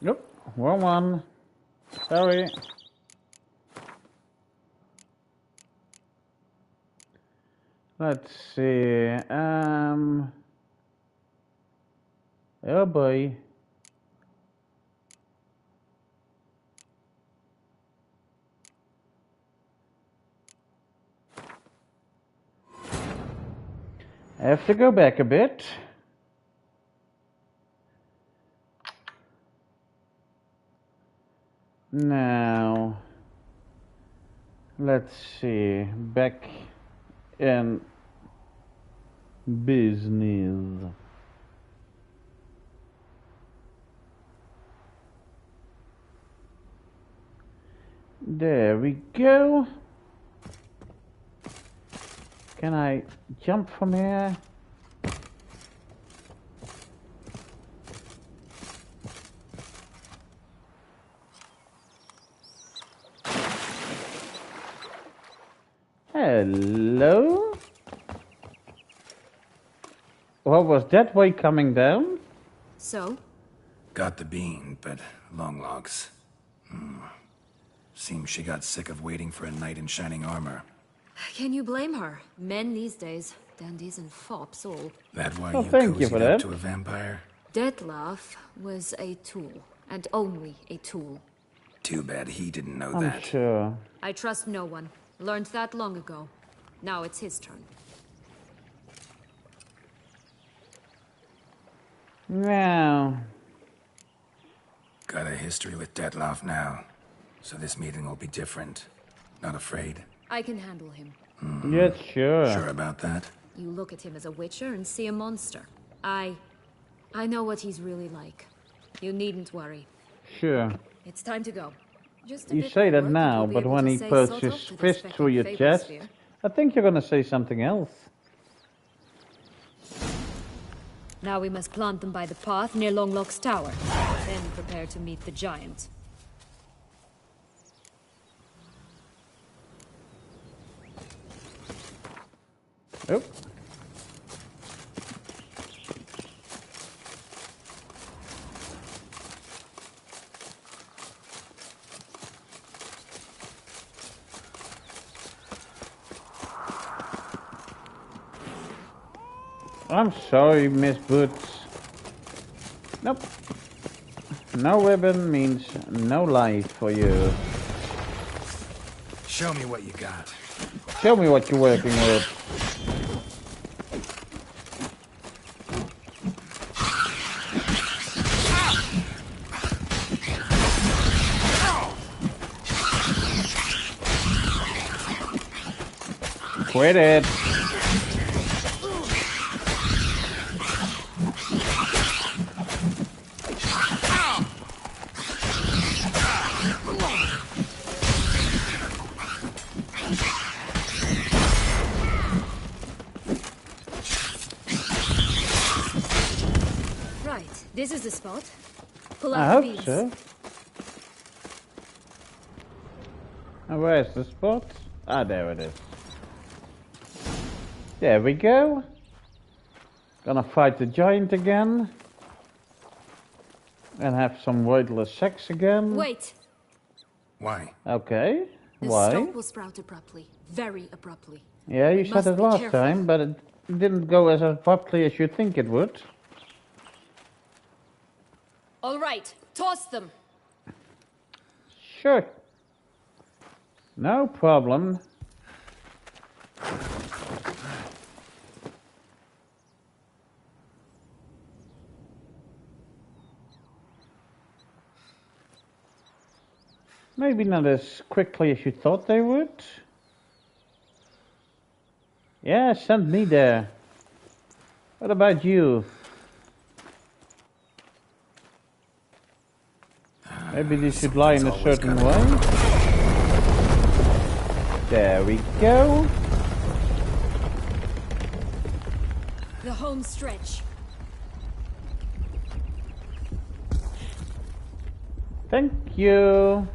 Nope, wrong one. Sorry. Let's see. Oh boy. I have to go back a bit. Now, let's see. Back in business. There we go. Can I jump from here? Hello? What was that way coming down? So? Got the bean, but long logs. Seems she got sick of waiting for a knight in shining armor. Can you blame her? Men these days, dandies and fops all. That why Oh, you thank you cozied for up that. to a vampire? Dettlaff was a tool, and only a tool. Too bad he didn't know I'm that. sure. I trust no one. Learned that long ago. Now it's his turn. Now, Got a history with Dettlaff now, so this meeting will be different. Not afraid? I can handle him. yes, sure. Sure about that? You look at him as a witcher and see a monster. I know what he's really like. You needn't worry. Sure. It's time to go. Just a You bit say more that work, now, and we'll but be able when to he say puts sod his off to this fist feckin' through your chest, Fablesphere. I think you're gonna say something else. Now we must plant them by the path near Longlock's tower. Then prepare to meet the giant. Oh. I'm sorry, Miss Boots. Nope. No ribbon means no life for you. Show me what you got. Show me what you're working with. Quit it. Right, this is the spot. Pull I out the hope beans. so. And where's the spot? Ah, there it is. There we go. Gonna fight the giant again. And have some wordless sex again. Wait! Why? Okay. The Why? stalk will sprout abruptly. Very abruptly. Yeah, you We said must it be last careful. time, but it didn't go as abruptly as you think it would. All right, toss them! Sure. No problem. Maybe not as quickly as you thought they would. Yeah, send me there. What about you? Maybe they should lie in a Something's always certain gotta- way. There we go. The home stretch. Thank you.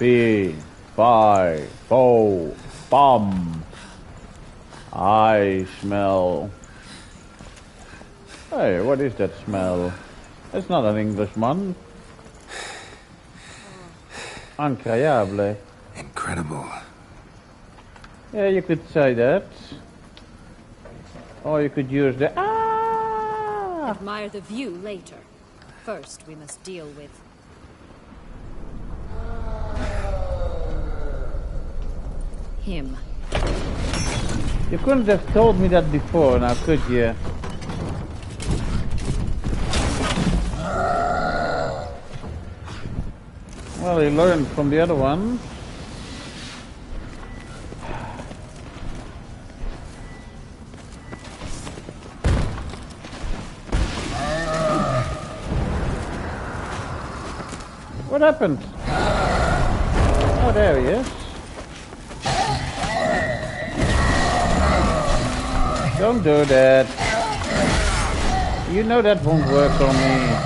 Fee, fi, fo, bum. I smell. Hey, what is that smell? It's not an Englishman. Incroyable. Incredible. Yeah, you could say that. Or you could use the ah. Admire the view later. First, we must deal with... him. You couldn't have told me that before, now could you? Well, he learned from the other one. What happened? Oh, there he is. Don't do that. You know that won't work on me.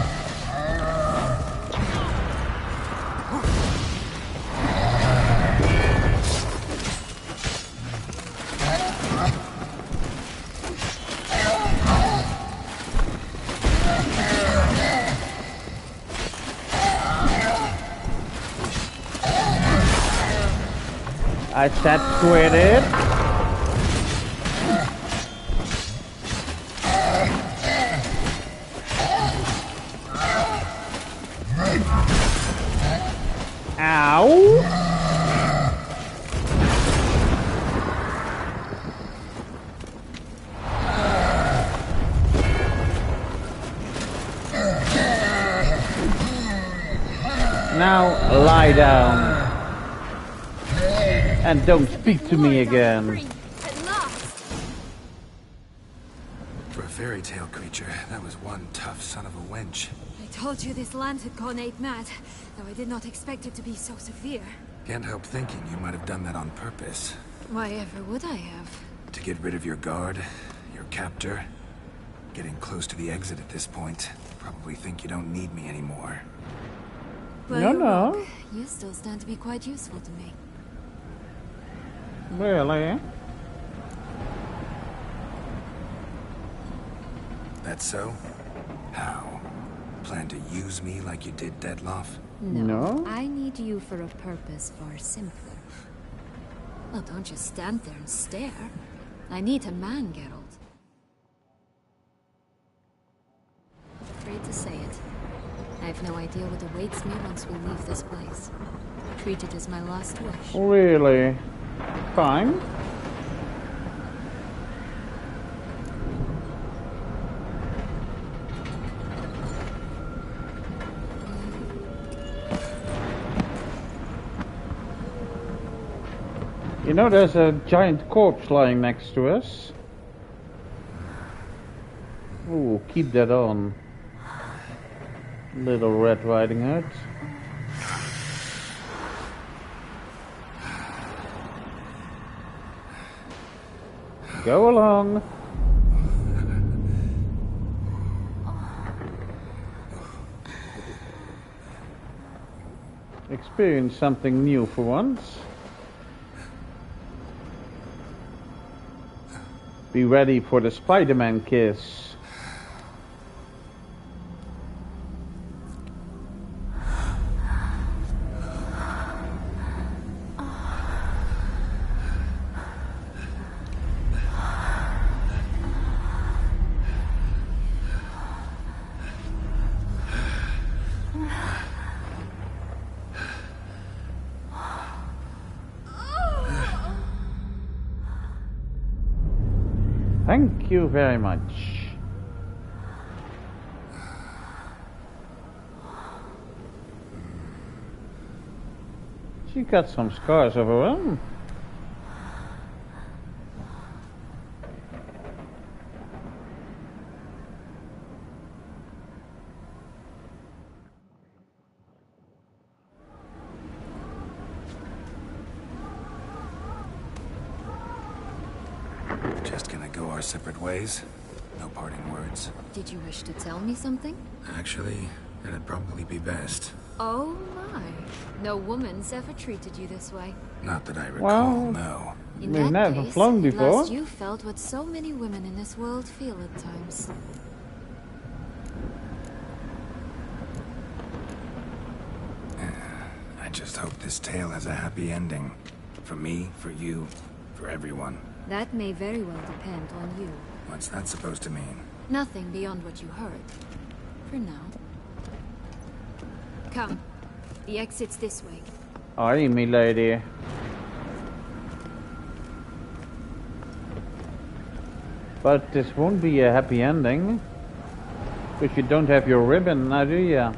I said quit it. Ow. Now lie down. And don't speak to me again. At last! For a fairy tale creature, that was one tough son of a wench. I told you this land had gone ape mad, though I did not expect it to be so severe. Can't help thinking you might have done that on purpose. Why ever would I have? To get rid of your guard, your captor. Getting close to the exit at this point. Probably think you don't need me anymore. Well, No, you're no. wrong. You still stand to be quite useful to me. Really? That so? How? Plan to use me like you did Dettlaff? No. I need you for a purpose far simpler. Well, don't just stand there and stare. I need a man, Geralt. Afraid to say it. I have no idea what awaits me once we leave this place. Treat it as my last wish. Really? Fine. You know, there's a giant corpse lying next to us. Ooh, keep that on. Little Red Riding Hood. Go along. Experience something new for once. Be ready for the Spider-Man kiss. Thank you very much. She got some scars of her own. Just gonna go our separate ways? No parting words. Did you wish to tell me something? Actually, it'd probably be best. Oh my. No woman's ever treated you this way. Not that I recall, Well, no. In we've that never case, flown at before. last you felt what so many women in this world feel at times. I just hope this tale has a happy ending. For me, for you, for everyone. That may very well depend on you. What's that supposed to mean? Nothing beyond what you heard. For now. Come. The exit's this way. Aye, me lady. But this won't be a happy ending. Because you don't have your ribbon now, do you?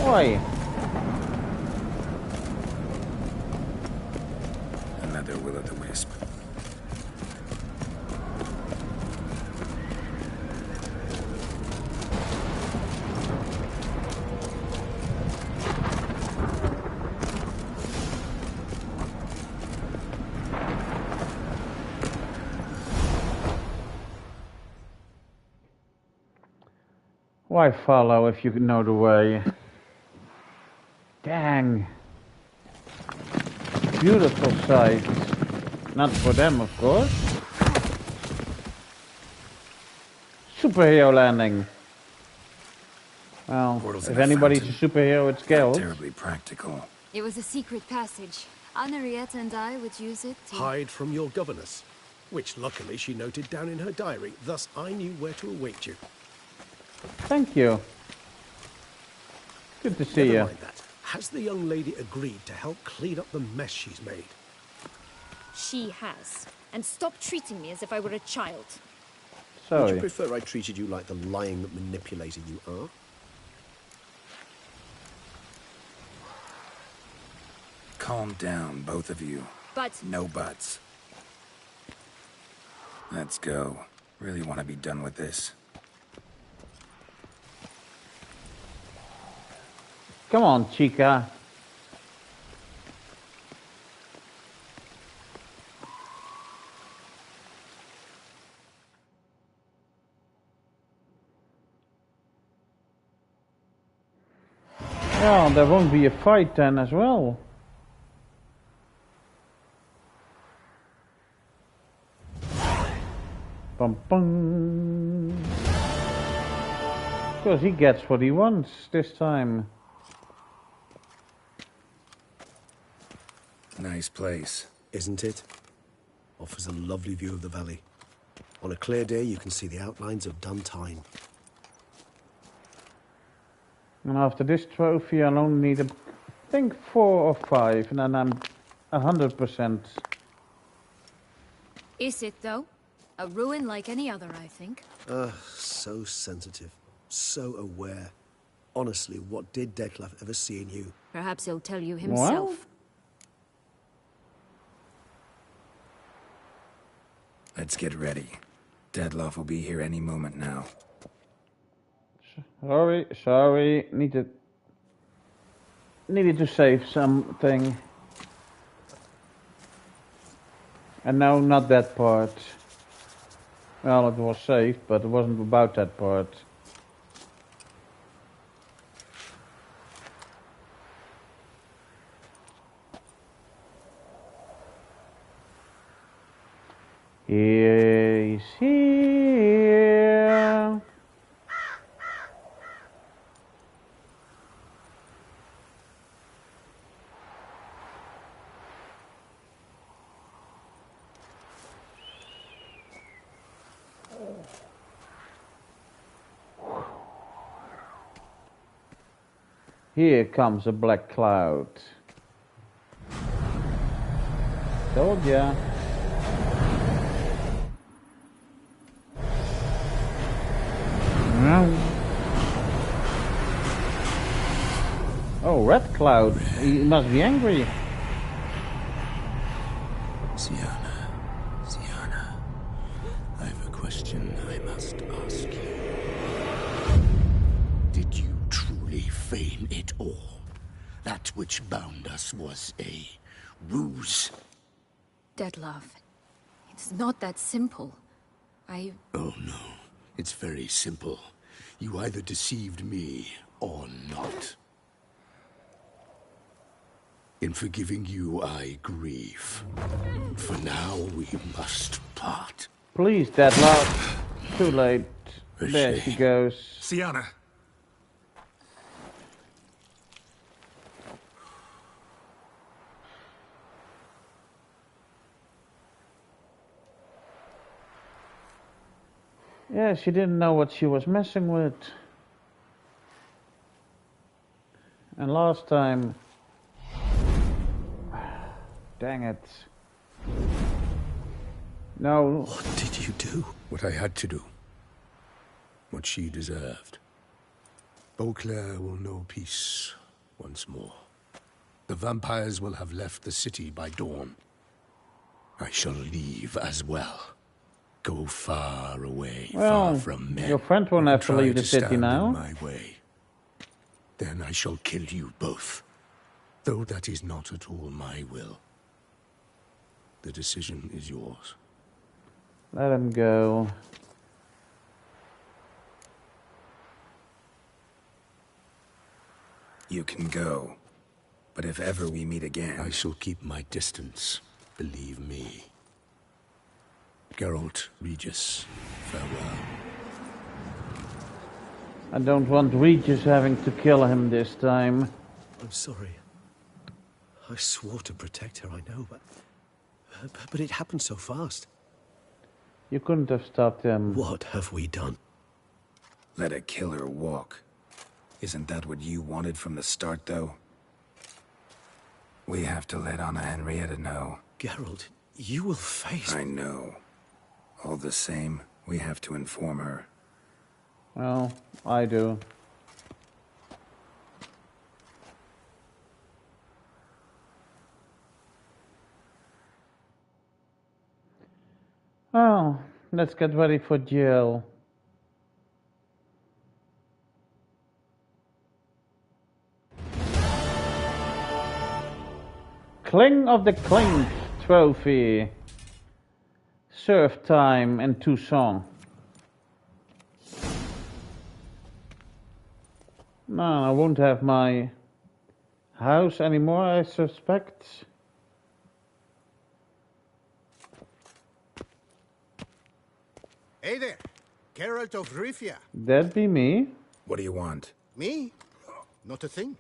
Why? Another will-o'-the-wisp. Why follow if you know the way? Dang. Beautiful sight. Not for them, of course. Superhero landing. Well, Portals if in a anybody's a fountain. superhero, it's Not Geralt. terribly practical. It was a secret passage. Henriette and I would use it to... Hide from your governess, which luckily she noted down in her diary, thus I knew where to await you. Thank you. Good to see Never you. mind that. Has the young lady agreed to help clean up the mess she's made? She has. And stop treating me as if I were a child. Would you Sorry. prefer I treated you like the lying manipulator you are? Calm down, both of you. But No buts. Let's go. Really want to be done with this. Come on, chica. Well, there won't be a fight then as well. Bum bum. Because he gets what he wants this time. Nice place. Isn't it? Offers a lovely view of the valley. On a clear day, you can see the outlines of Duntine. And after this trophy, I'll only need, I think, 4 or 5, and then I'm 100%. Is it, though? A ruin like any other, I think. So sensitive. So aware. Honestly, what did Dettlaff ever see in you? Perhaps he'll tell you himself. Let's get ready. Dettlaff will be here any moment now. Sorry, needed to save something. And no, not that part. Well, it was saved, but it wasn't about that part. He's here. Here comes a black cloud. Told ya. Oh, Red Cloud. He must be angry. Syanna, I have a question I must ask you. Did you truly feign it all? That which bound us was a ruse? Dettlaff, it's not that simple. Oh no, it's very simple. You either deceived me, or not. In forgiving you, I grieve. For now, we must part. Please, Deadlock. Too late. A There she shame. goes. Sienna! Yeah, she didn't know what she was messing with. And last time... Dang it. No. What did you do? What I had to do. What she deserved. Beauclair will know peace once more. The vampires will have left the city by dawn. I shall leave as well. Go far away, Well, far from men. your friend won't have to Try leave the city stand now. in my way. Then I shall kill you both. Though that is not at all my will. The decision is yours. Let him go. You can go. But if ever we meet again... I shall keep my distance, believe me. Geralt, Regis, farewell. I don't want Regis having to kill him this time. I'm sorry. I swore to protect her, I know, but it happened so fast. You couldn't have stopped him. What have we done? Let a killer walk. Isn't that what you wanted from the start, though? We have to let Anna Henrietta know. Geralt, you will face... I know. All the same, we have to inform her. Well, I do. Well, let's get ready for jail. Cling of the Clink trophy. Surf time in Tucson. No, I won't have my house anymore, I suspect. Hey there, Geralt of Rivia. That'd be me. What do you want? Me? Not a thing.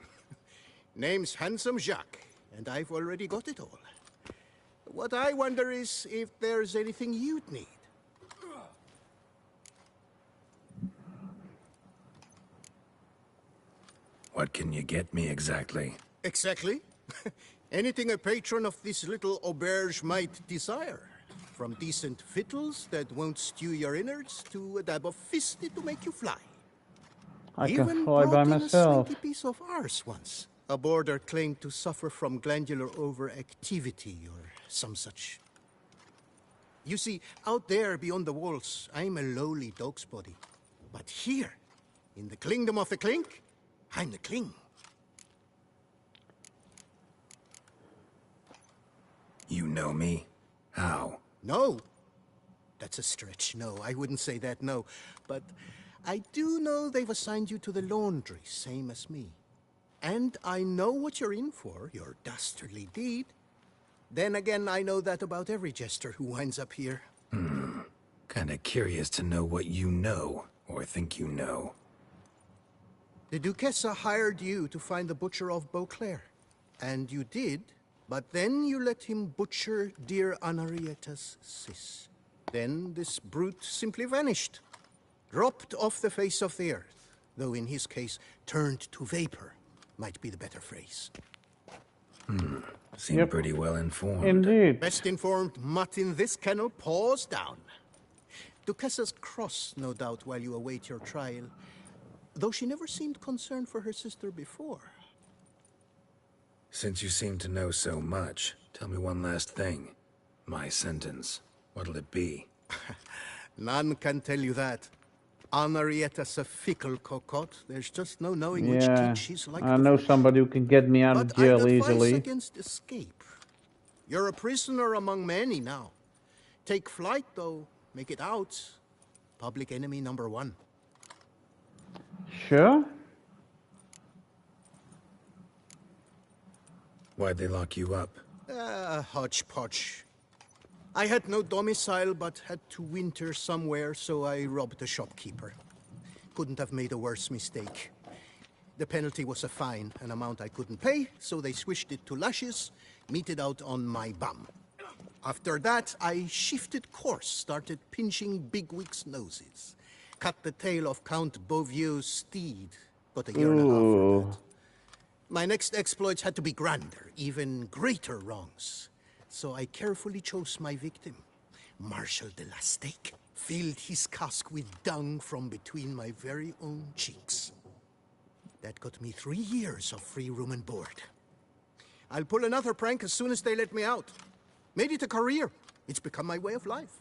Name's Handsome Jacques, and I've already got it all. What I wonder is if there's anything you'd need. What can you get me exactly? Exactly. Anything a patron of this little auberge might desire. From decent victuals that won't stew your innards to a dab of fisty to make you fly. I Even can fly by brought in myself. a slinky piece of ours once. A boarder claimed to suffer from glandular overactivity or some such. You see, out there beyond the walls, I'm a lowly dog's body. But here, in the kingdom of the Clink, I'm the king. You know me? How? No. That's a stretch, no. I wouldn't say that, no. But I do know they've assigned you to the laundry, same as me. And I know what you're in for, your dastardly deed. Then again, I know that about every jester who winds up here. Kinda curious to know what you know, or think you know. The Duchessa hired you to find the butcher of Beauclair. And you did, but then you let him butcher dear Anarietta's sis. Then this brute simply vanished. Dropped off the face of the earth, though in his case, turned to vapor, might be the better phrase. Seem pretty well informed. Indeed. Best informed mutt in this kennel, paws down. Duchessa's cross, no doubt, while you await your trial, though she never seemed concerned for her sister before. Since you seem to know so much, tell me one last thing. My sentence. What'll it be? None can tell you that. Anarietta's a fickle cocotte. There's just no knowing which Yeah, kid she's like. I to know fetch. somebody who can get me out of But jail I'd advise easily. against escape. You're a prisoner among many now. Take flight, though. Make it out. Public enemy number one. Sure. Why'd they lock you up? Hodgepodge. I had no domicile, but had to winter somewhere, so I robbed a shopkeeper. Couldn't have made a worse mistake. The penalty was a fine, an amount I couldn't pay, so they switched it to lashes, meted out on my bum. After that, I shifted course, started pinching bigwigs' noses. Cut the tail of Count Beauvieu's steed. Got a year and a half for that. My next exploits had to be grander, even greater wrongs. So I carefully chose my victim, Marshal de la Stake. Filled his cask with dung from between my very own cheeks. That got me 3 years of free room and board. I'll pull another prank as soon as they let me out. Made it a career. It's become my way of life.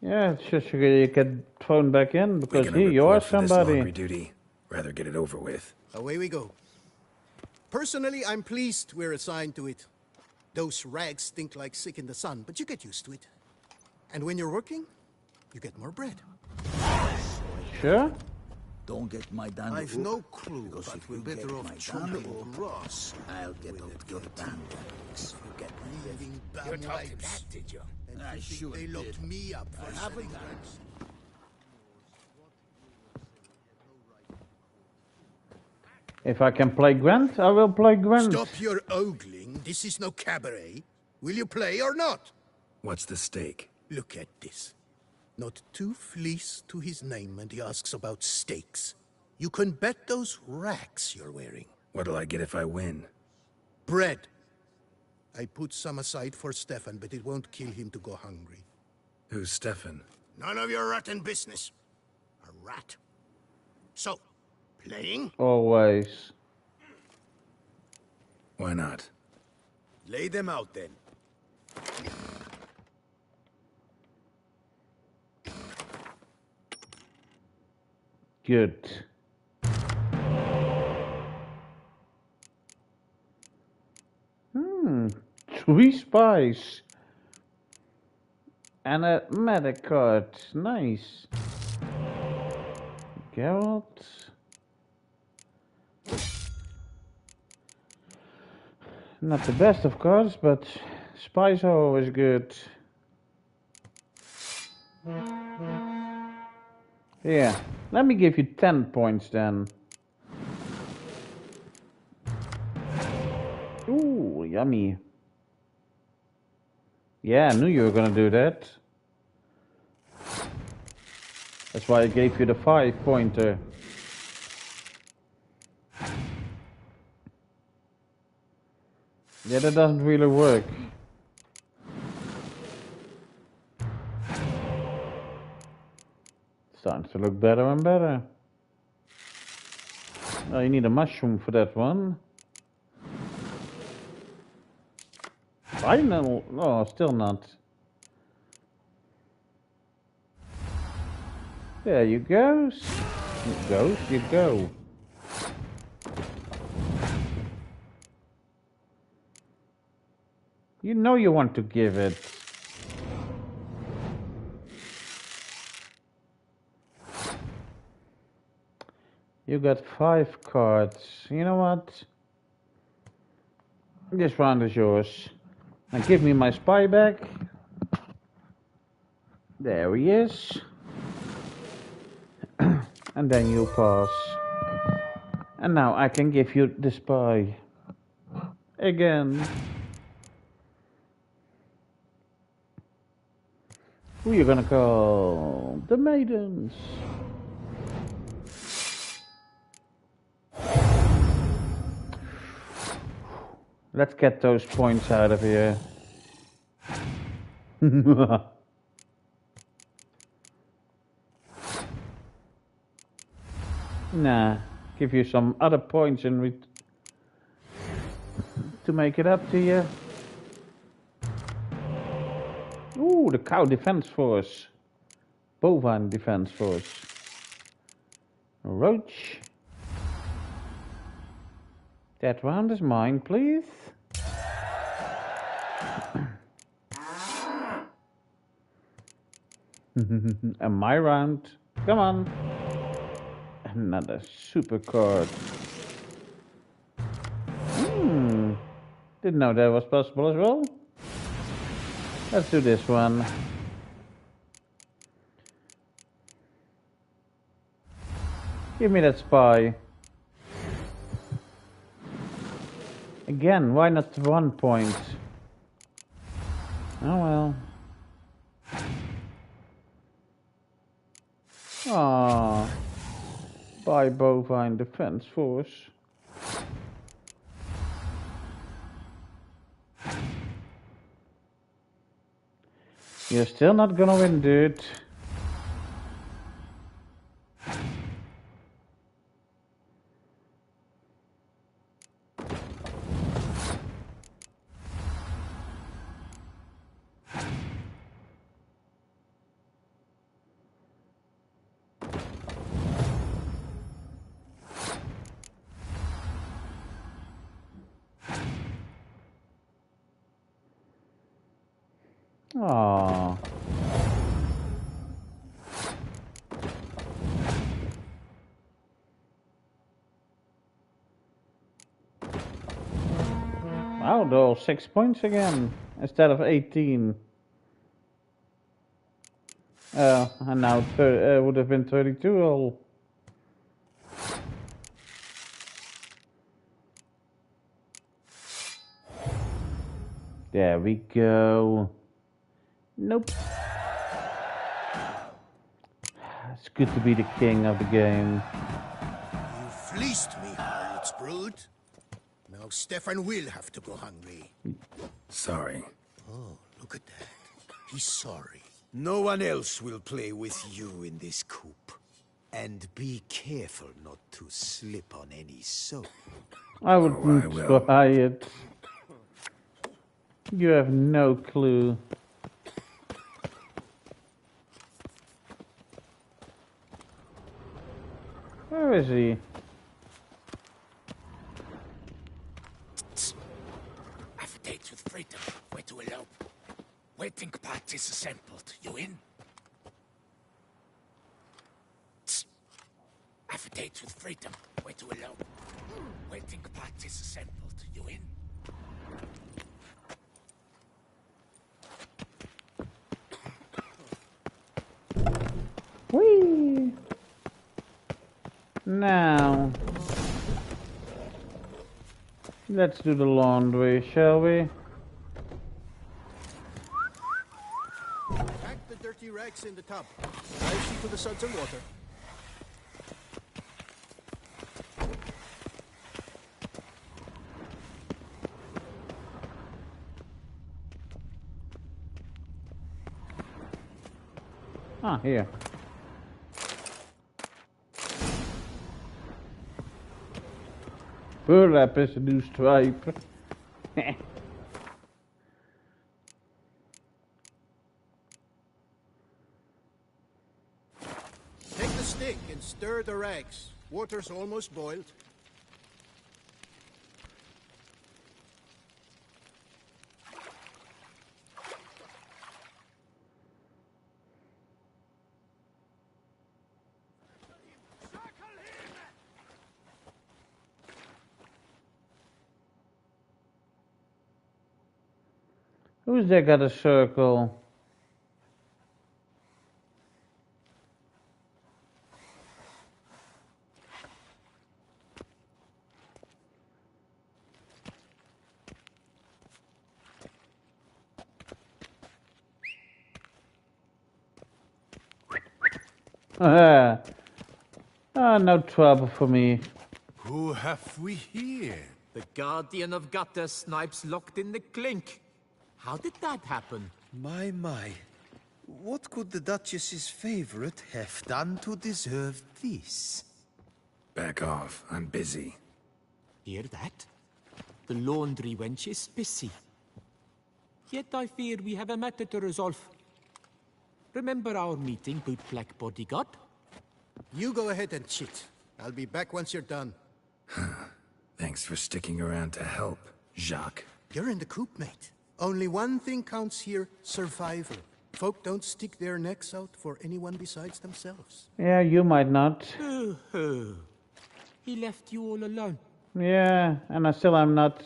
Yeah, it's just you get thrown back in because Making a you are report for this somebody. laundry duty. Rather get it over with. Away we go. Personally, I'm pleased we're assigned to it. Those rags stink like sick in the sun, but you get used to it. And when you're working, you get more bread. Sure. Don't get my Dan. I've no clue, because but if we're you better get off my chopping Dan, grass. I'll get up your Dan. You get my Leaving You bum talked to wives. that, did you? And I you think sure they did. locked me up for I haven't selling done drugs. If I can play Gwent, I will play Gwent. Stop your ogling. This is no cabaret. Will you play or not? What's the stake? Look at this. Not 2 fleece to his name, and he asks about stakes. You can bet those racks you're wearing. What'll I get if I win? Bread. I put some aside for Stefan, but it won't kill him to go hungry. Who's Stefan? None of your rotten business. A rat. So, playing? Always. Why not? Lay them out then. Good. Hmm. 3 spies. And a medic card. Nice. Geralt. Not the best of cards, but spies are always good. Yeah, let me give you 10 points then. Ooh, yummy. Yeah, I knew you were gonna do that. That's why I gave you the 5-pointer. Yeah, that doesn't really work. Starting to look better and better. Oh, you need a mushroom for that one. Final? No, still not. There you go. You go. You know you want to give it. You got 5 cards. You know what? This round is yours. Now give me my spy back. There he is. And then you pass. And now I can give you the spy. Again. Who you gonna call? The maidens. Let's get those points out of here. Nah, give you some other points to make it up to you. Ooh, the cow defense force. Bovine defense force. Roach. That round is mine, please. And my round. Come on. Another super card. Didn't know that was possible as well. Let's do this one. Give me that spy. Again, why not 1 point? Oh well. Ah, by Bovine Defense Force. You're still not gonna win, dude. Aww. Wow, though, 6 points again instead of 18. And now would have been 32 all. There we go. Nope. It's good to be the king of the game. You fleeced me, harlot's brood. Now Stefan will have to go hungry. Sorry. Oh, look at that. He's sorry. No one else will play with you in this coop. And be careful not to slip on any soap. I wouldn't will. try it. You have no clue. Where is he? Affidavits with freedom. Where to elope. Waiting parties assembled. You in? Affidavits with freedom. Where to elope. Waiting parties assembled. You in? Whee! Now, let's do the laundry, shall we? Pack the dirty rags in the tub. I'll see to the suds and water. Ah, here. Burlap is a new stripe. Take the stick and stir the rags. Water's almost boiled. Who's there got a circle? No trouble for me. Who have we here? The Guardian of Gutter Snipes locked in the clink. How did that happen? My. What could the Duchess's favorite have done to deserve this? Back off. I'm busy. Hear that? The laundry wench is busy. Yet I fear we have a matter to resolve. Remember our meeting, bootblack bodyguard? You go ahead and chit. I'll be back once you're done. Thanks for sticking around to help, Jacques. You're in the coop, mate. Only one thing counts here, survival. Folk don't stick their necks out for anyone besides themselves. Yeah, you might not. He left you all alone. Yeah, and I still am not.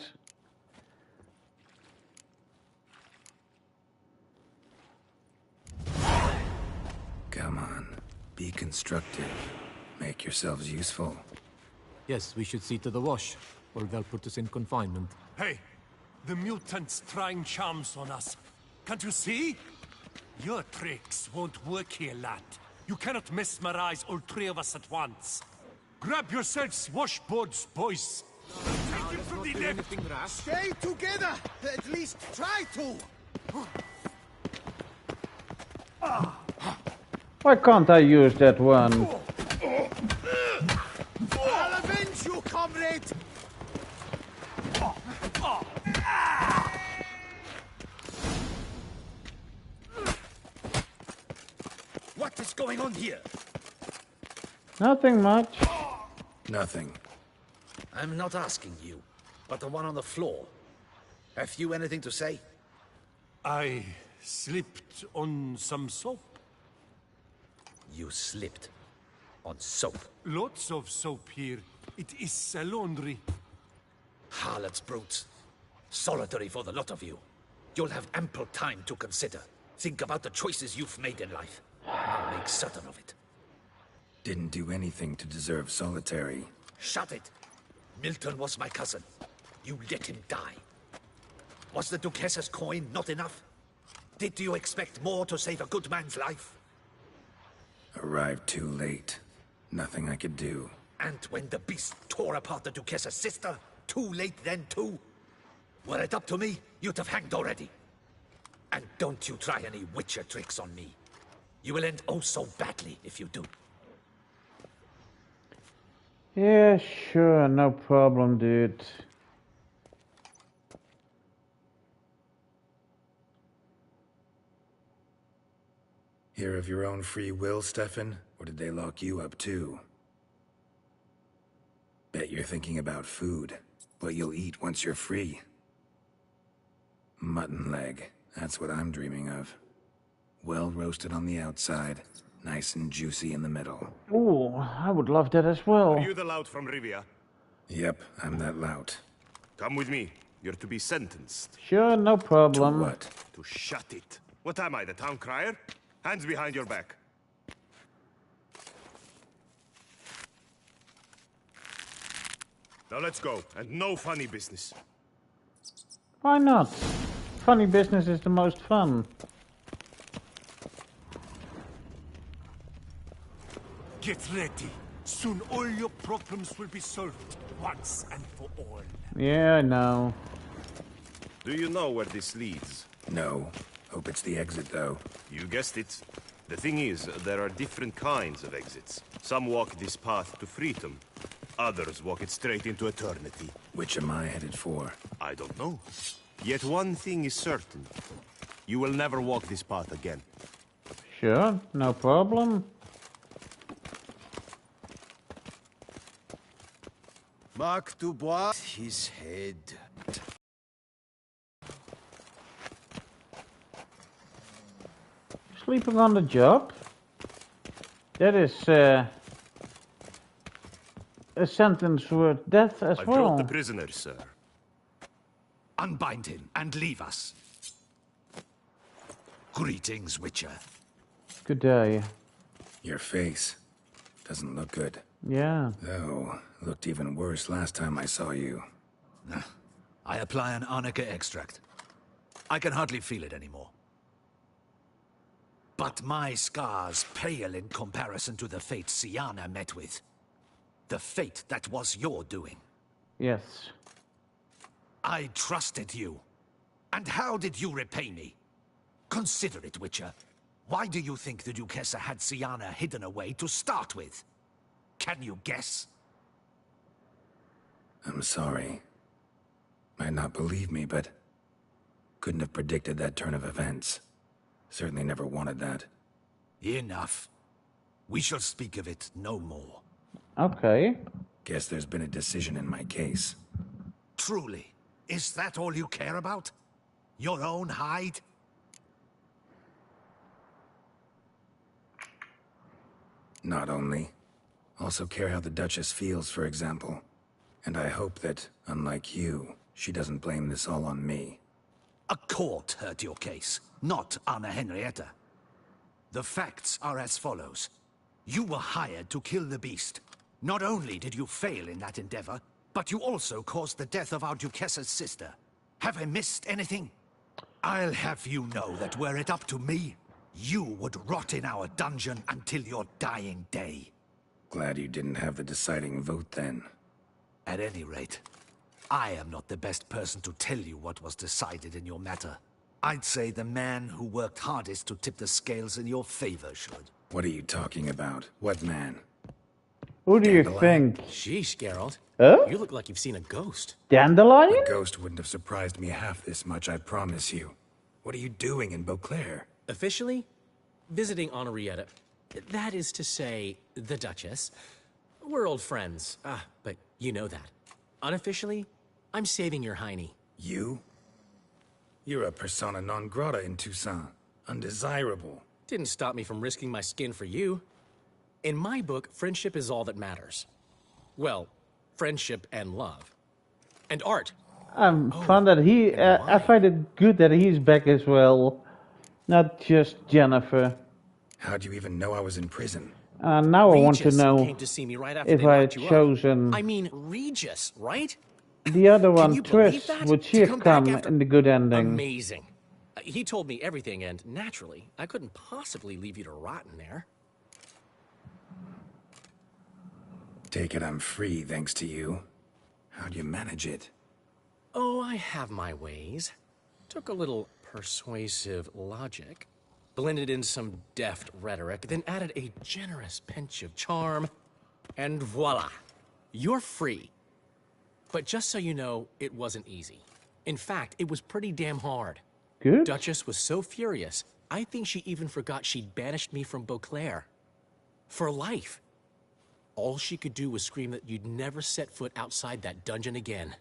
Be constructive. Make yourselves useful. Yes, we should see to the wash, or they'll put us in confinement. Hey, the mutant's trying charms on us. Can't you see? Your tricks won't work here, lad. You cannot mesmerize all three of us at once. Grab yourselves washboards, boys. Take him from the left. Stay together! At least try to! Why can't I use that one? I'll avenge you, comrade! What is going on here? Nothing much. Nothing. I'm not asking you, but the one on the floor. Have you anything to say? I slipped on some soap. You slipped on soap. Lots of soap here. It is a laundry. Harlots, brutes. Solitary for the lot of you. You'll have ample time to consider. Think about the choices you've made in life. I'll make certain of it. Didn't do anything to deserve solitary. Shut it. Milton was my cousin. You let him die. Was the Duquessa's coin not enough? Did you expect more to save a good man's life? Arrived too late. Nothing I could do. And when the beast tore apart the Duquessa's sister, too late then too? Were it up to me, you'd have hanged already. And don't you try any Witcher tricks on me. You will end oh so badly if you do. Yeah, sure, no problem, dude. Here of your own free will, Stefan? Or did they lock you up too? Bet you're thinking about food. What you'll eat once you're free. Mutton leg. That's what I'm dreaming of. Well roasted on the outside, nice and juicy in the middle. Ooh, I would love that as well. Are you the lout from Rivia? Yep, I'm that lout. Come with me. You're to be sentenced. Sure, no problem. To what? To shut it. What am I, the town crier? Hands behind your back. Now let's go, and no funny business. Why not? Funny business is the most fun. Get ready. Soon all your problems will be solved once and for all. Yeah, I know. Do you know where this leads? No. Hope it's the exit, though. You guessed it. The thing is, there are different kinds of exits. Some walk this path to freedom. Others walk it straight into eternity. Which am I headed for? I don't know. Yet one thing is certain. You will never walk this path again. Sure, no problem. Mark Dubois, his head. Sleeping on the job? That is a sentence worth death as I've well. brought the prisoner, sir. Unbind him and leave us. Greetings, Witcher. Good day. Your face doesn't look good. Yeah. Though, looked even worse last time I saw you. I apply an arnica extract. I can hardly feel it anymore. But my scars pale in comparison to the fate Syanna met with. The fate that was your doing. Yes. I trusted you. And how did you repay me? Consider it, Witcher. Why do you think the Duquessa had Syanna hidden away to start with? Can you guess? I'm sorry. Might not believe me, but couldn't have predicted that turn of events. Certainly never wanted that. Enough. We shall speak of it no more. Okay. Guess there's been a decision in my case. Truly, is that all you care about? Your own hide? Not only. Also care how the Duchess feels, for example. And I hope that, unlike you, she doesn't blame this all on me. A court heard your case, not Anna Henrietta. The facts are as follows. You were hired to kill the beast. Not only did you fail in that endeavor, but you also caused the death of our Duquessa's sister. Have I missed anything? I'll have you know that were it up to me, you would rot in our dungeon until your dying day. Glad you didn't have the deciding vote then. At any rate, I am not the best person to tell you what was decided in your matter. I'd say the man who worked hardest to tip the scales in your favor should. What are you talking about? What man? Who do you think? Sheesh, Geralt. Huh? You look like you've seen a ghost. Dandelion? A ghost wouldn't have surprised me half this much, I promise you. What are you doing in Beauclair? Officially, visiting Henrietta. That is to say, the Duchess. We're old friends, but you know that. Unofficially, I'm saving your hiney. You? You're a persona non grata in Toussaint. Undesirable. Didn't stop me from risking my skin for you. In my book, friendship is all that matters. Well, friendship and love. And art. I'm fun that he. I find it good that he's back as well, not just Jennifer. How'd you even know I was in prison? Now I want to Regis know came to see me right after if they I had locked you up. chosen I mean, Regis, right? the other one, you believe Triss. that? Would she To have come back come after- in the good ending? Amazing. He told me everything, and naturally, I couldn't possibly leave you to rot in there. Take it I'm free thanks to you. How'd you manage it? Oh, I have my ways. Took a little persuasive logic, blended in some deft rhetoric, then added a generous pinch of charm, and voila, you're free. But just so you know, it wasn't easy. In fact, it was pretty damn hard. Good. Duchess was so furious, I think she even forgot she'd banished me from Beauclair. For life. All she could do was scream that you'd never set foot outside that dungeon again.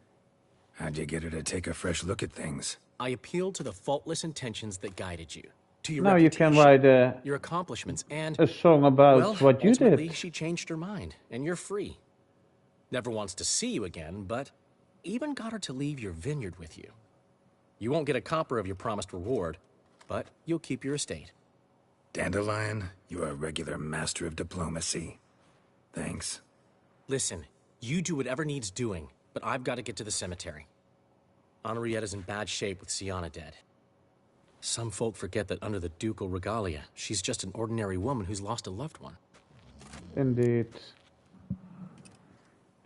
How'd you get her to take a fresh look at things? I appealed to the faultless intentions that guided you. To your Now you reputation, can write your accomplishments, and a song about well, what you ultimately, did. she changed her mind, and you're free. Never wants to see you again, but even got her to leave your vineyard with you. You won't get a copper of your promised reward, but you'll keep your estate. Dandelion, you're a regular master of diplomacy. Thanks. Listen, you do whatever needs doing, but I've got to get to the cemetery. Henrietta's in bad shape with Sienna dead. Some folk forget that under the ducal regalia, she's just an ordinary woman who's lost a loved one. Indeed.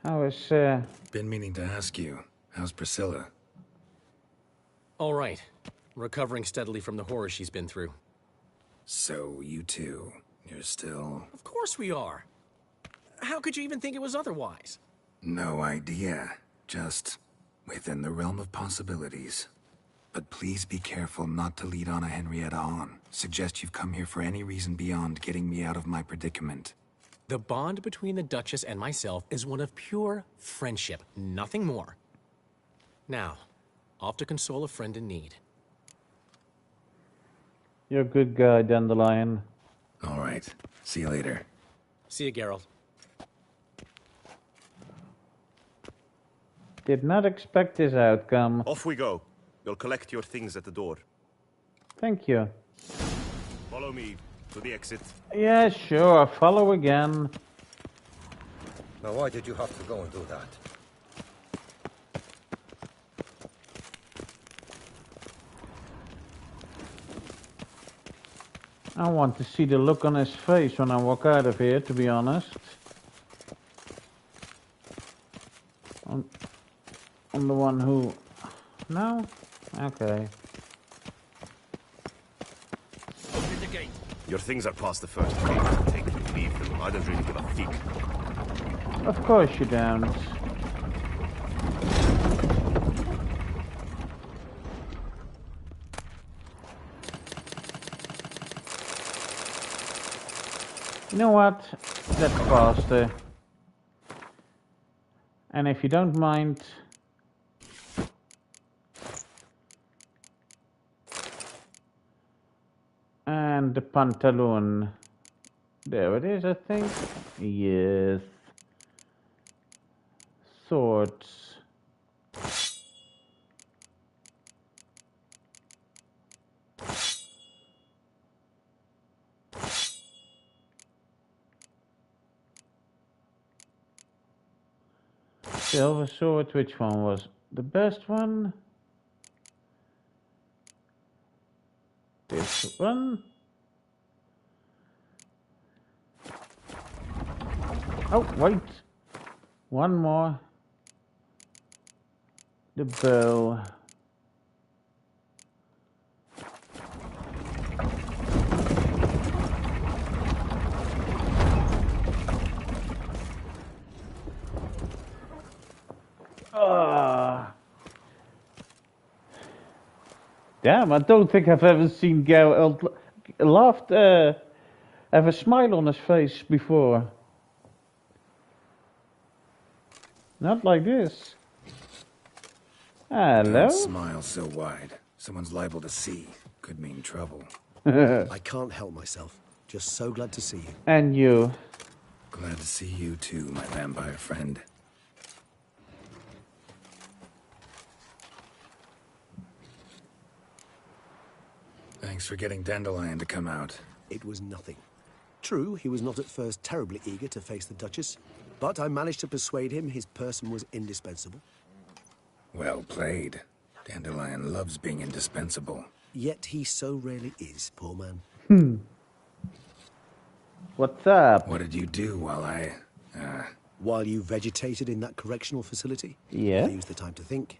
How is Been meaning to ask you. How's Priscilla? All right. Recovering steadily from the horror she's been through. So, you two, you're still... Of course we are. How could you even think it was otherwise? No idea. Just within the realm of possibilities. But please be careful not to lead Anna Henrietta on. Suggest you've come here for any reason beyond getting me out of my predicament. The bond between the Duchess and myself is one of pure friendship, nothing more. Now, off to console a friend in need. you're a good guy, Dandelion? All right. See you later. See you, Geralt. Did not expect this outcome. Off we go. You'll collect your things at the door. Thank you. Follow me to the exit. Yeah, sure. Follow again. Now, why did you have to go and do that? I want to see the look on his face when I walk out of here, to be honest. On the one who... No? Okay. Open the gate. Your things are past the first gate. Take them, leave them. I don't really give a fig. Of course you don't. You know what? That's faster. And if you don't mind... And the pantaloon. There it is, I think. Yes. Swords. Silver sword, which one was the best one? This one. Oh, wait. One more. The bow. Damn, I don't think I've ever seen Geralt laughed, have a smile on his face before. Not like this. Hello? Don't smile so wide. Someone's liable to see. Could mean trouble. I can't help myself. Just so glad to see you. And you. Glad to see you too, my vampire friend. Thanks for getting Dandelion to come out. It was nothing. True, he was not at first terribly eager to face the Duchess, but I managed to persuade him his person was indispensable. Well played. Dandelion loves being indispensable. Yet he so rarely is, poor man. What's up? What did you do while While you vegetated in that correctional facility? Yeah. I used the time to think.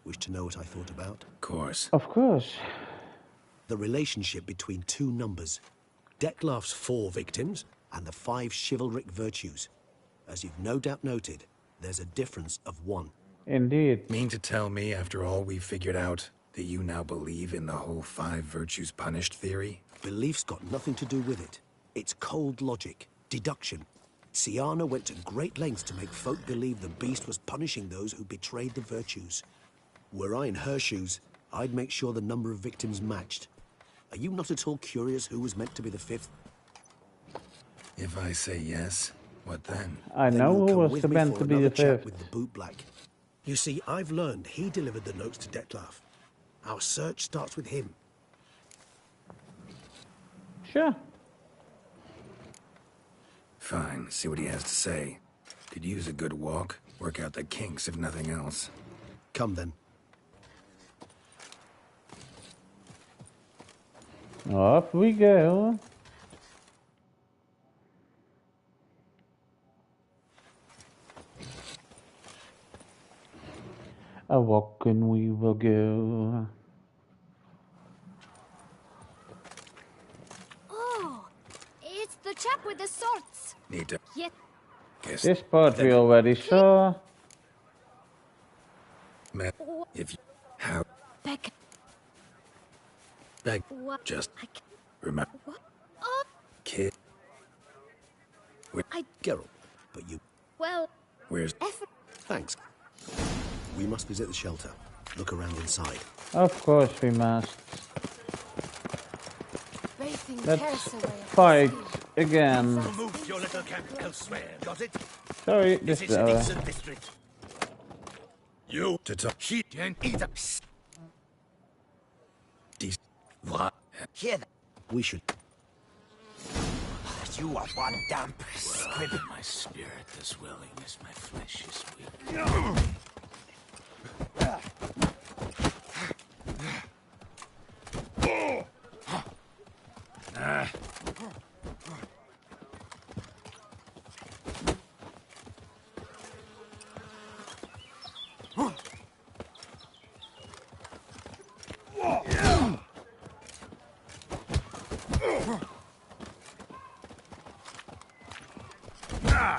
Wish to know what I thought about? Of course. Of course. The relationship between two numbers. Dettlaff's 4 victims and the 5 chivalric virtues. As you've no doubt noted, there's a difference of 1. Indeed. Mean to tell me, after all we've figured out, that you now believe in the whole 5 virtues punished theory? Belief's got nothing to do with it. It's cold logic, deduction. Syanna went to great lengths to make folk believe the beast was punishing those who betrayed the virtues. Were I in her shoes, I'd make sure the number of victims matched. Are you not at all curious who was meant to be the 5th? If I say yes, what then? I know who was meant to be the 5th. With the bootblack. You see, I've learned he delivered the notes to Dettlaff. Our search starts with him. Sure. Fine, see what he has to say. Could use a good walk, work out the kinks if nothing else. Come then. Off we go. A walk and we will go. Oh, it's the chap with the swords. Need to Yet, guess. This part we already saw. Man, if you how Beck. beg What? just remember What? Oh, kid. Geralt, but you... well, Where's Thanks. We must visit the shelter. Look around inside. Of course we must. Racing Let's tears away. fight again. Move your little camp elsewhere, got it? Sorry, This this is a decent district. You to talk shit and eat up. what? Hear that? We should... You are one damp squib. My spirit is willing as my flesh is weak.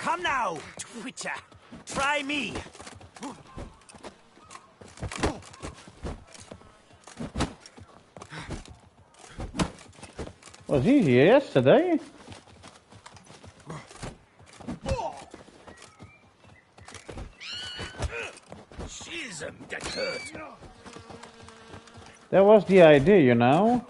Come now, Twitcher. Try me. Was easier yesterday. Schism, get hurt. That was the idea, you know.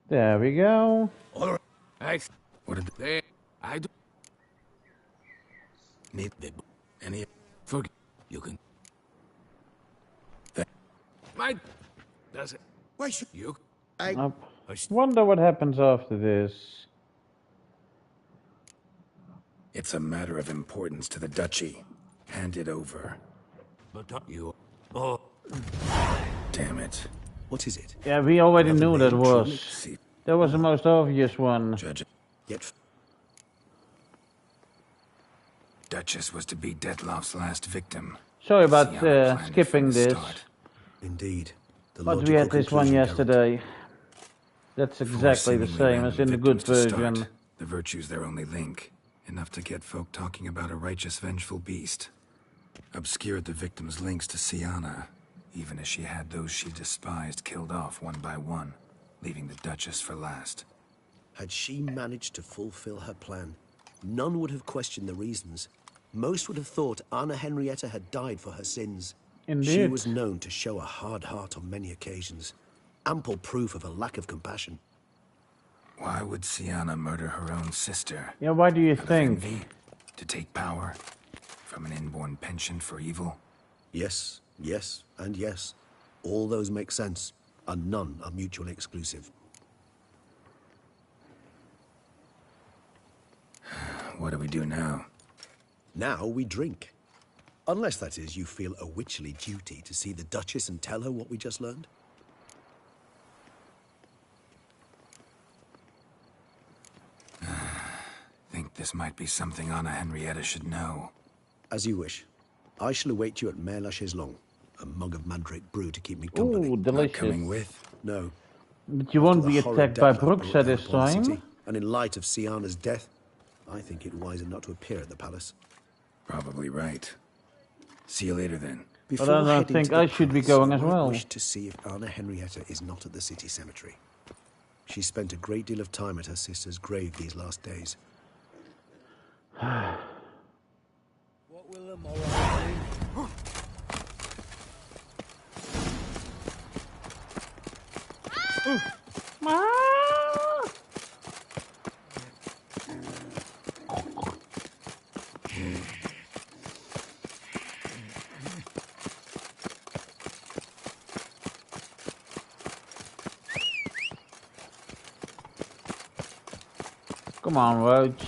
There we go. All right. What did I do. Need any forget you can. Right. Does it? Why should you? I wonder what happens after this. It's a matter of importance to the duchy. Hand it over. But you. Oh. Damn it. What is it? Yeah, we already Another knew that name, was. truly? That was the most obvious one. Judge. Yet. Duchess was to be Detloff's last victim. Sorry about Sienna planned it skipping from the this. start. Indeed. The But we logical had this one conclusion, Geralt. yesterday. That's exactly the Four same seemingly as in the random good victims to version. start. The virtue's their only link. Enough to get folk talking about a righteous, vengeful beast. Obscured the victim's links to Sienna, even as she had those she despised killed off one by one, leaving the Duchess for last. Had she managed to fulfill her plan, none would have questioned the reasons. Most would have thought Anna Henrietta had died for her sins. She Indeed. was known to show a hard heart on many occasions. Ample proof of a lack of compassion. Why would Sienna murder her own sister? Yeah, why do you Out of think? envy? To take power? From an inborn penchant for evil? Yes, yes, and yes. All those make sense, and none are mutually exclusive. What do we do now? Now we drink. Unless, that is, you feel a witcherly duty to see the Duchess and tell her what we just learned. Think this might be something Anna Henrietta should know. As you wish. I shall await you at Mare la Chaiselongue. A mug of Mandrake brew to keep me company. Ooh, delicious. Coming with? No. But you won't After be the horror attacked by Detloff brought Bruxa down this upon the time. city, and in light of Sienna's death, I think it wiser not to appear at the palace. Probably right. See you later then. Before But I don't heading think to the I should be palace, going as I well. wish to see if Anna Henrietta is not at the city cemetery. She spent a great deal of time at her sister's grave these last days. What will the morrow bring? Come on, Roach.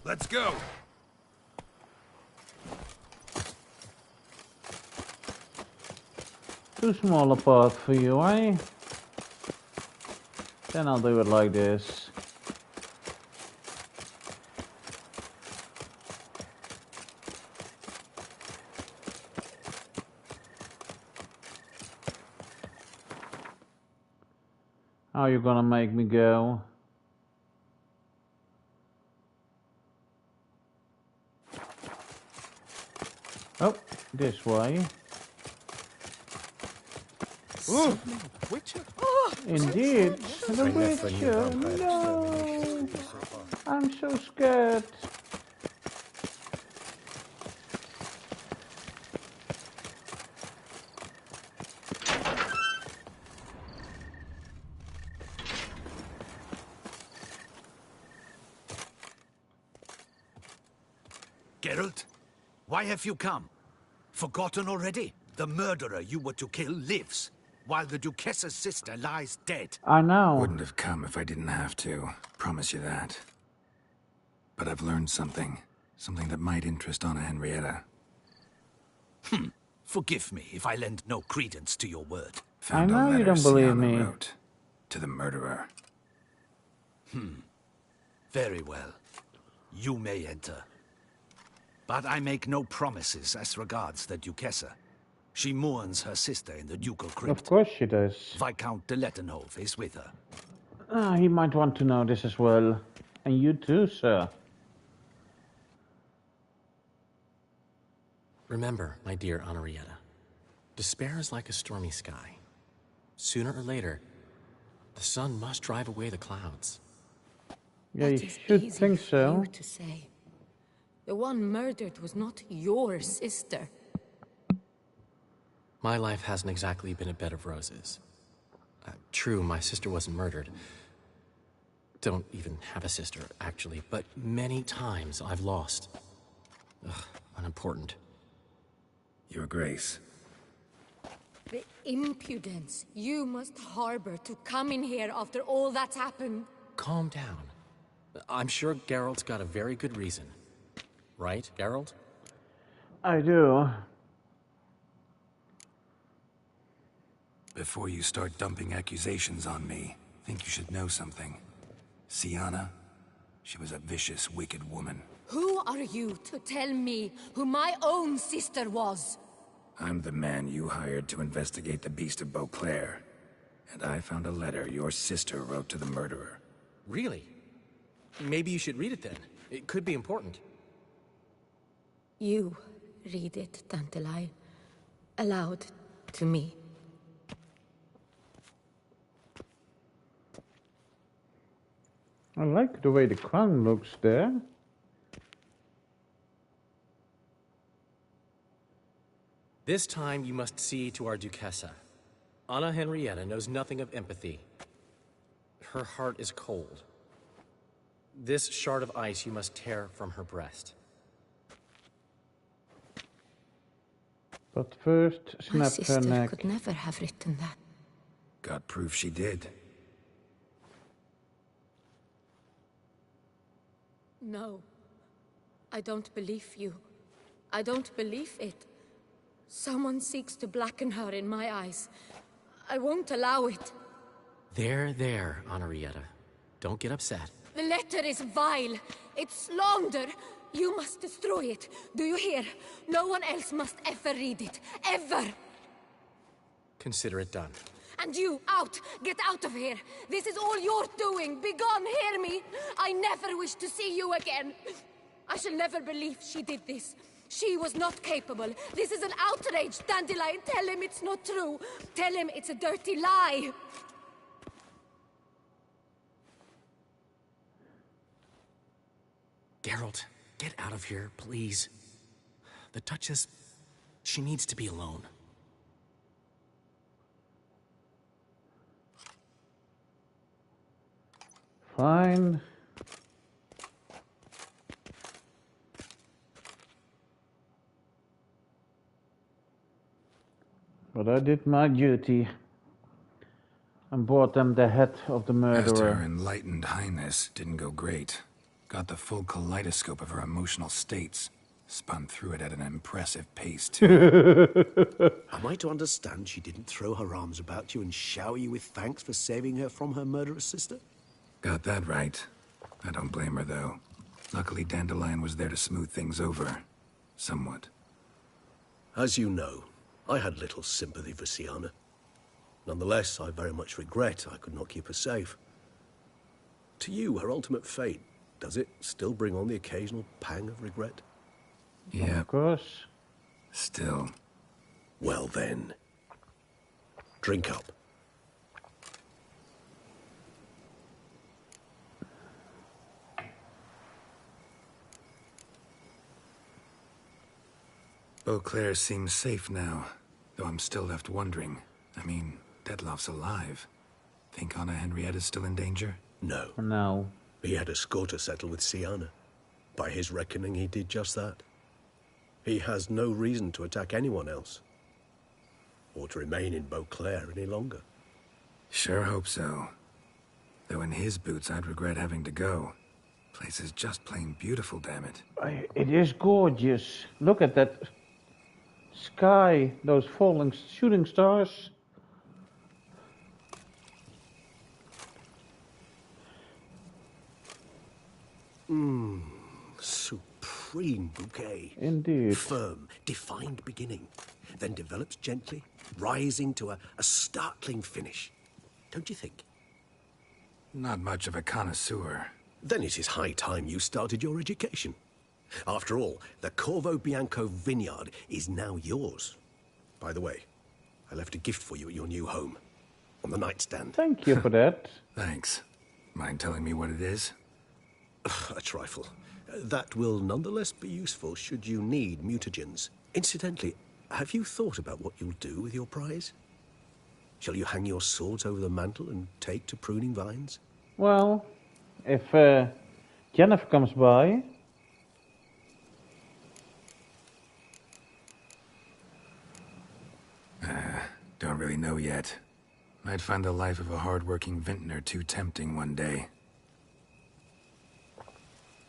Let's go. Too small a path for you, eh? Then I'll do it like this. How are you gonna make me go? Oh, this way. Ooh. Witcher? Indeed, the I never knew Witcher. vampires No, exterminated so far. I'm so scared. Geralt, why have you come? Forgotten already? The murderer you were to kill lives, while the Duchessa's sister lies dead. I know. Wouldn't have come if I didn't have to. Promise you that. But I've learned something. Something that might interest Anna Henrietta. Forgive me if I lend no credence to your word. Found I know a letter you don't believe Sienna me. wrote to the murderer. Very well. You may enter. But I make no promises as regards the Duchessa. She mourns her sister in the ducal Of crypt. course she does. Viscount de Lettenhove is with her. He might want to know this as well. And you too, sir. Remember, my dear Henrietta, despair is like a stormy sky. Sooner or later, The sun must drive away the clouds. Yeah, you That is should easy think for so. you to say. The one murdered was not your sister. My life hasn't exactly been a bed of roses. True, my sister wasn't murdered. Don't even have a sister, actually, but many times I've lost. Ugh, unimportant. Your Grace. The impudence you must harbor to come in here after all that's happened. Calm down. I'm sure Geralt's got a very good reason. Right, Geralt? I do. Before you start dumping accusations on me, think you should know something. Syanna, she was a vicious, wicked woman. Who are you to tell me who my own sister was? I'm the man you hired to investigate the Beast of Beauclair. And I found a letter your sister wrote to the murderer. Really? Maybe you should read it then. It could be important. You read it, Dandelion, aloud to me. I like the way the crown looks there. This time you must see to our Duchessa. Anna Henrietta knows nothing of empathy. Her heart is cold. This shard of ice you must tear from her breast. But first, My snap her sister neck. could never have written that. Got proof she did. No. I don't believe you. I don't believe it. Someone seeks to blacken her in my eyes. I won't allow it. There, Henrietta. Don't get upset. The letter is vile. It's slander. You must destroy it. Do you hear? No one else must ever read it. Ever! Consider it done. And you, out! Get out of here! This is all you're doing! Begone, hear me! I never wish to see you again! I shall never believe she did this. She was not capable. This is an outrage, Dandelion. Tell him it's not true. Tell him it's a dirty lie. Geralt, get out of here, please. The Duchess, she needs to be alone. Fine. But I did my duty and brought them the head of the Past her murderer. enlightened highness didn't go great. Got the full kaleidoscope of her emotional states. Spun through it at an impressive pace, too. Am I to understand she didn't throw her arms about you and shower you with thanks for saving her from her murderous sister? Got that right. I don't blame her, though. Luckily, Dandelion was there to smooth things over. Somewhat. As you know, I had little sympathy for Syanna. Nonetheless, I very much regret I could not keep her safe. To you, her ultimate fate, does it still bring on the occasional pang of regret? Yeah. Of course. Still. Well then, drink up. Beauclair seems safe now, though I'm still left wondering. I mean, Dettlaff's alive. Think Anna Henrietta's still in danger? No. No. He had a score to settle with Syanna. By his reckoning, he did just that. He has no reason to attack anyone else, or to remain in Beauclair any longer. Sure hope so. Though in his boots, I'd regret having to go. Place is just plain beautiful, damn it. It is gorgeous. Look at that sky, those falling shooting stars. Supreme bouquet. Indeed. Firm, defined beginning, then develops gently, rising to a startling finish. Don't you think? Not much of a connoisseur. Then it is high time you started your education. After all, the Corvo Bianco vineyard is now yours. By the way, I left a gift for you at your new home. on the nightstand. Thank you for that. Thanks. Mind telling me what it is? A trifle. That will nonetheless be useful should you need mutagens. Incidentally, have you thought about what you'll do with your prize? Shall you hang your swords over the mantle and take to pruning vines? Well, if Jennifer comes by... Don't really know yet. Might find the life of a hard-working vintner too tempting one day.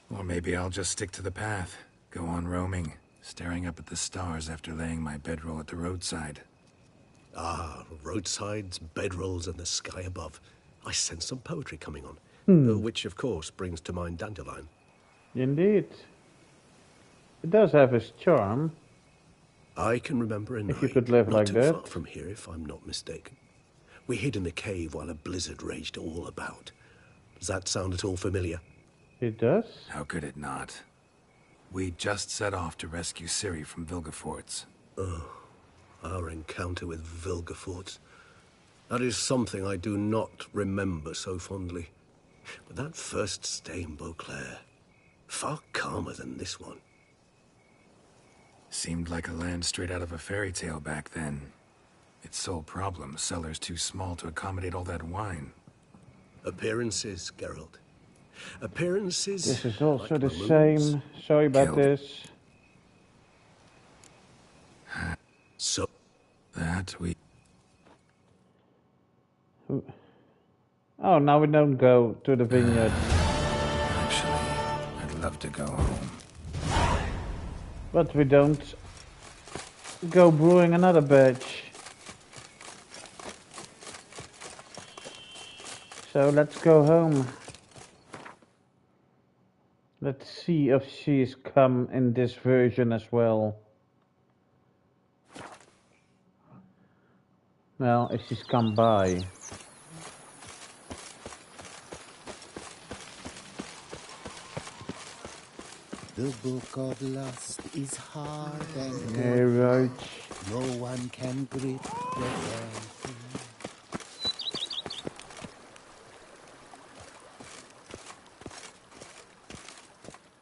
Or maybe I'll just stick to the path, go on roaming, staring up at the stars after laying my bedroll at the roadside. Ah, roadsides, bedrolls, and the sky above. I sense some poetry coming on. Which, of course, brings to mind Dandelion. Indeed. It does have its charm. I can remember a night, if you could live not like too that. far from here, if I'm not mistaken. We hid in a cave while a blizzard raged all about. Does that sound at all familiar? It does. How could it not? We just set off to rescue Ciri from Vilgefortz. Oh, our encounter with Vilgefortz. That is something I do not remember so fondly. But that first stay in Beauclair, far calmer than this one. Seemed like a land straight out of a fairy tale back then. Its sole problem, cellars too small to accommodate all that wine. Appearances, Geralt. Appearances. This is also like the balloons. same. Sorry about Killed. this. So that we... Oh, now we don't go to the vineyard. Actually, I'd love to go home. But we don't go brewing another batch. So let's go home. Let's see if she's come in this version as well. Well, if she's come by. The book of lust is hard and Yeah, right. no one can grip the writing.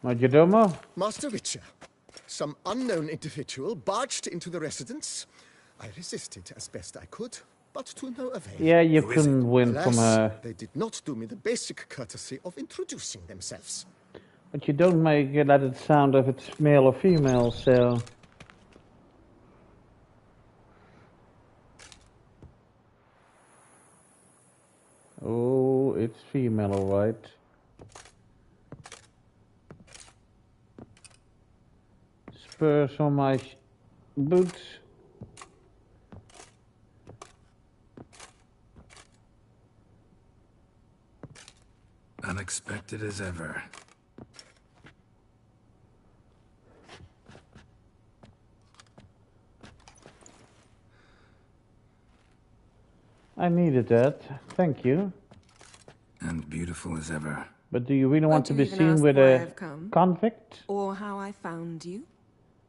Majordomo? Master Witcher, some unknown individual barged into the residence. I resisted as best I could, but to no avail. Yeah, you couldn't win Alas, from her. they did not do me the basic courtesy of introducing themselves. But you don't make it let it sound if it's male or female, so... Oh, it's female, alright. Spurs on my boots. Unexpected as ever. I needed that. Thank you. And beautiful as ever. But do you really want to Won't you be even seen ask with why a I've come? convict? Or how I found you?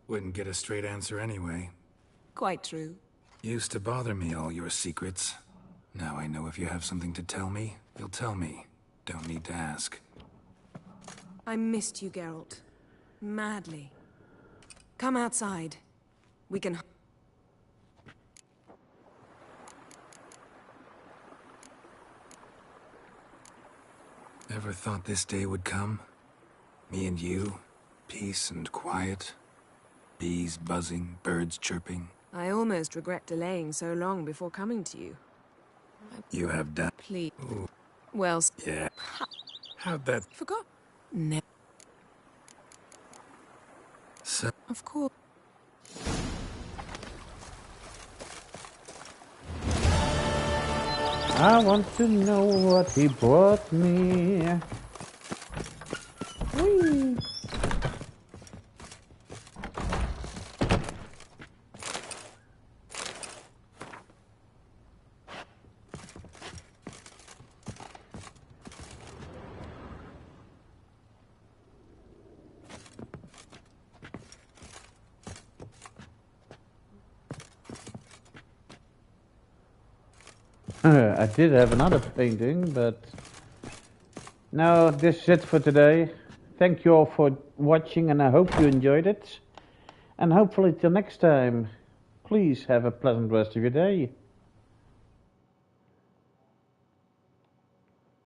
Wouldn't get a straight answer anyway. Quite true. Used to bother me, all your secrets. Now I know if you have something to tell me, you'll tell me. Don't need to ask. I missed you, Geralt. Madly. Come outside. We can... Ever thought this day would come? Me and you, peace and quiet. Bees buzzing, birds chirping. I almost regret delaying so long before coming to you. You have done... Please. Ooh, Well... yeah. How'd that... Forgot? No. So... Of course. I want to know what he brought me. Whee! I did have another painting, but no, this is it for today. Thank you all for watching, and I hope you enjoyed it. And hopefully till next time, please have a pleasant rest of your day.